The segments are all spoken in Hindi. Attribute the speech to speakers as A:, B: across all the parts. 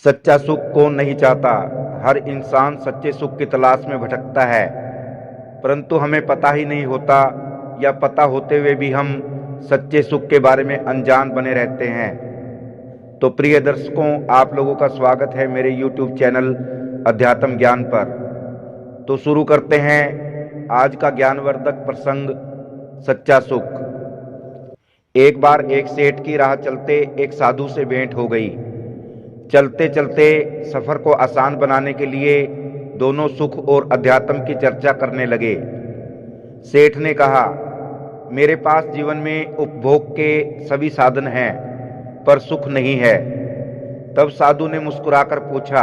A: सच्चा सुख कौन नहीं चाहता। हर इंसान सच्चे सुख की तलाश में भटकता है, परंतु हमें पता ही नहीं होता, या पता होते हुए भी हम सच्चे सुख के बारे में अनजान बने रहते हैं। तो प्रिय दर्शकों, आप लोगों का स्वागत है मेरे YouTube चैनल अध्यात्म ज्ञान पर। तो शुरू करते हैं आज का ज्ञानवर्धक प्रसंग, सच्चा सुख। एक बार एक सेठ की राह चलते एक साधु से भेंट हो गई। चलते चलते सफर को आसान बनाने के लिए दोनों सुख और अध्यात्म की चर्चा करने लगे। सेठ ने कहा, मेरे पास जीवन में उपभोग के सभी साधन हैं, पर सुख नहीं है। तब साधु ने मुस्कुराकर पूछा,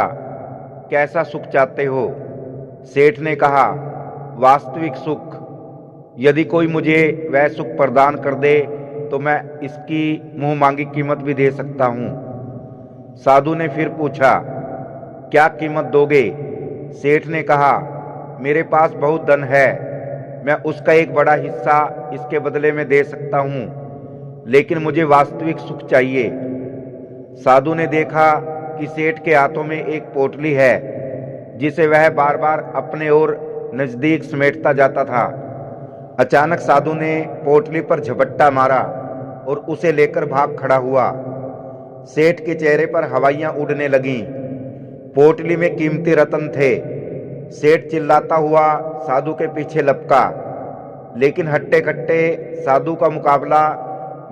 A: कैसा सुख चाहते हो? सेठ ने कहा, वास्तविक सुख। यदि कोई मुझे वह सुख प्रदान कर दे तो मैं इसकी मुंह मांगी कीमत भी दे सकता हूँ। साधु ने फिर पूछा, क्या कीमत दोगे? सेठ ने कहा, मेरे पास बहुत धन है, मैं उसका एक बड़ा हिस्सा इसके बदले में दे सकता हूँ, लेकिन मुझे वास्तविक सुख चाहिए। साधु ने देखा कि सेठ के हाथों में एक पोटली है, जिसे वह बार बार अपने ओर नजदीक समेटता जाता था। अचानक साधु ने पोटली पर झपट्टा मारा और उसे लेकर भाग खड़ा हुआ। सेठ के चेहरे पर हवाइयां उड़ने लगीं। पोटली में कीमती रत्न थे। सेठ चिल्लाता हुआ साधु के पीछे लपका, लेकिन हट्टे कट्टे साधु का मुकाबला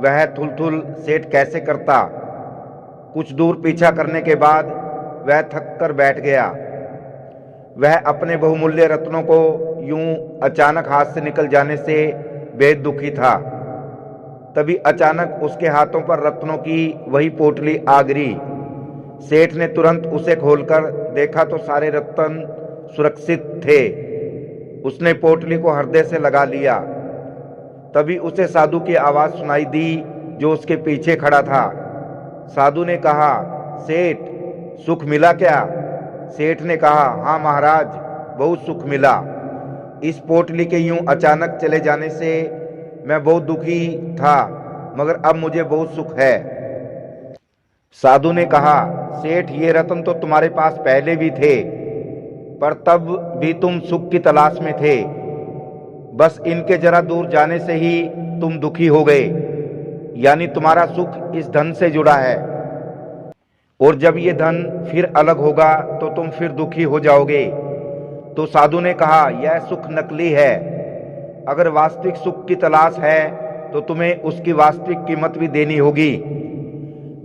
A: वह थुलथुल सेठ कैसे करता। कुछ दूर पीछा करने के बाद वह थक कर बैठ गया। वह अपने बहुमूल्य रत्नों को यूं अचानक हाथ से निकल जाने से बेहद दुखी था। तभी अचानक उसके हाथों पर रत्नों की वही पोटली आ गिरी। सेठ ने तुरंत उसे खोलकर देखा तो सारे रत्न सुरक्षित थे। उसने पोटली को हृदय से लगा लिया। तभी उसे साधु की आवाज सुनाई दी, जो उसके पीछे खड़ा था। साधु ने कहा, सेठ, सुख मिला क्या? सेठ ने कहा, हाँ महाराज, बहुत सुख मिला। इस पोटली के यूं अचानक चले जाने से मैं बहुत दुखी था, मगर अब मुझे बहुत सुख है। साधु ने कहा, सेठ, ये रत्न तो तुम्हारे पास पहले भी थे, पर तब भी तुम सुख की तलाश में थे। बस इनके जरा दूर जाने से ही तुम दुखी हो गए, यानी तुम्हारा सुख इस धन से जुड़ा है, और जब ये धन फिर अलग होगा तो तुम फिर दुखी हो जाओगे। तो साधु ने कहा, यह सुख नकली है। अगर वास्तविक सुख की तलाश है तो तुम्हें उसकी वास्तविक कीमत भी देनी होगी।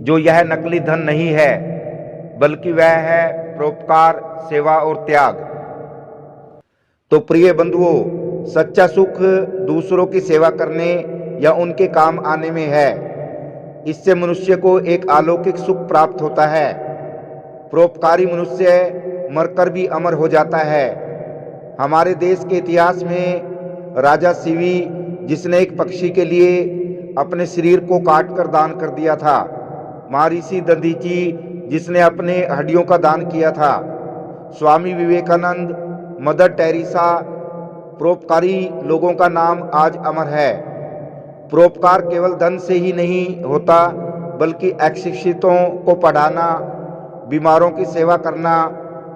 A: जो यह नकली धन नहीं है, बल्कि वह है परोपकार, सेवा और त्याग। तो प्रिय बंधुओं, सच्चा सुख दूसरों की सेवा करने या उनके काम आने में है। इससे मनुष्य को एक अलौकिक सुख प्राप्त होता है। परोपकारी मनुष्य मरकर भी अमर हो जाता है। हमारे देश के इतिहास में राजा शिवी, जिसने एक पक्षी के लिए अपने शरीर को काटकर दान कर दिया था, महर्षि दधीची, जिसने अपने हड्डियों का दान किया था, स्वामी विवेकानंद, मदर टेरेसा, परोपकारी लोगों का नाम आज अमर है। परोपकार केवल धन से ही नहीं होता, बल्कि अशिक्षितों को पढ़ाना, बीमारों की सेवा करना,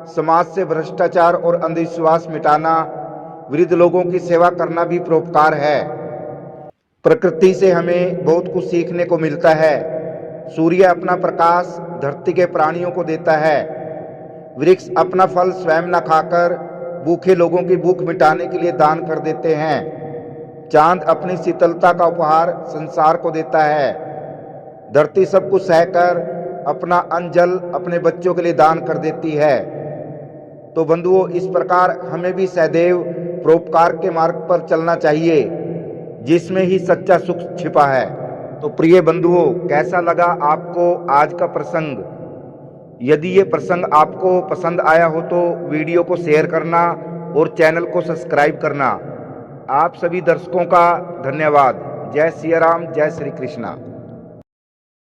A: समाज से भ्रष्टाचार और अंधविश्वास मिटाना, वृद्ध लोगों की सेवा करना भी परोपकार है। प्रकृति से हमें बहुत कुछ सीखने को मिलता है। सूर्य अपना प्रकाश धरती के प्राणियों को देता है। वृक्ष अपना फल स्वयं न खाकर भूखे लोगों की भूख मिटाने के लिए दान कर देते हैं। चांद अपनी शीतलता का उपहार संसार को देता है। धरती सब कुछ सहकर अपना अन्न जल अपने बच्चों के लिए दान कर देती है। तो बंधुओं, इस प्रकार हमें भी सदैव परोपकार के मार्ग पर चलना चाहिए, जिसमें ही सच्चा सुख छिपा है। तो प्रिय बंधुओं, कैसा लगा आपको आज का प्रसंग? यदि ये प्रसंग आपको पसंद आया हो तो वीडियो को शेयर करना और चैनल को सब्सक्राइब करना। आप सभी दर्शकों का धन्यवाद। जय सिया राम, जय श्री कृष्णा।